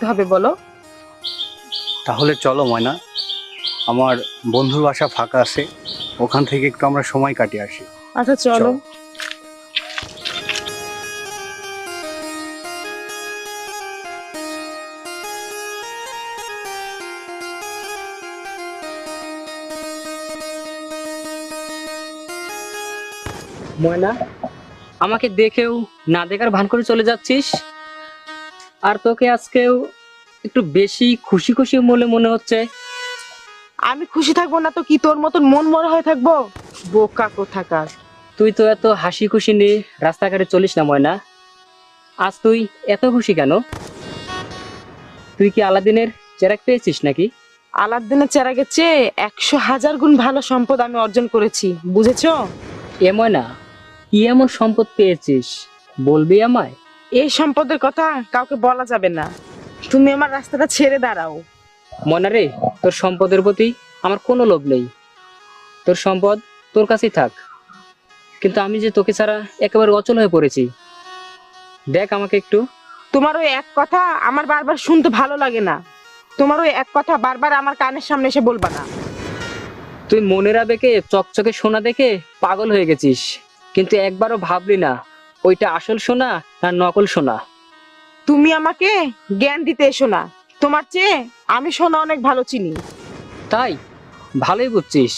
হবে বলো? তাহলে চলো ময়না, আমার বন্ধুর বাসা ফাঁকা আছে, ওখান থেকে একটু আমরা সময় কাটিয়ে আসি। আচ্ছা চলো। চলো। ময়না, আমাকে দেখেও না দেখার ভান করে চলে যাচ্ছিস। আর তোকে আজকেও একটু বেশি খুশি খুশি বলে মনে হচ্ছে। আমি খুশি থাকবো না তো কি তোর মতন মন মরা হয়ে থাকবো? বোকা কোথাকার। তুই তো এত হাসি খুশি নিয়ে রাস্তাঘাটে চলিস না ময়না। আজ তুই এত খুশি কেন? তুই কি আলাদিনের চেরাগ পেয়েছিস নাকি? আলাদিনের চেরাগের চেয়ে 100,000 গুণ ভালো সম্পদ আমি অর্জন করেছি, বুঝেছো? এ ময়না, কি এমন সম্পদ পেয়েছিস বলবি আমায়? এই সম্পদের কথা কাউকে বলা যাবে না। তুমি আমার রাস্তাটা ছেড়ে দাঁড়াও। ময়না রে, তোর সম্পদের প্রতি আমার কোনো লোভ নেই। তোর সম্পদ তোর কাছেই থাক, কিন্তু আমি যে তোকে ছাড়া একেবারে অচল হয়ে পড়েছি। দেখ আমাকে একটু। তোমার ওই এক কথা আমার বারবার শুনতে ভালো লাগে না। তোমার ওই এক কথা বারবার আমার কানের সামনে এসে বলবা না। তুই মনের আবেগে চকচকে সোনা দেখে পাগল হয়ে গেছিস, কিন্তু একবারও ভাবলি না ওইটা আসল সোনা না নকল সোনা। তুমি আমাকে জ্ঞান দিতে এসো না। তোমার চেয়ে আমি সোনা অনেক ভালো চিনি। তাই? ভালোই বুঝছিস।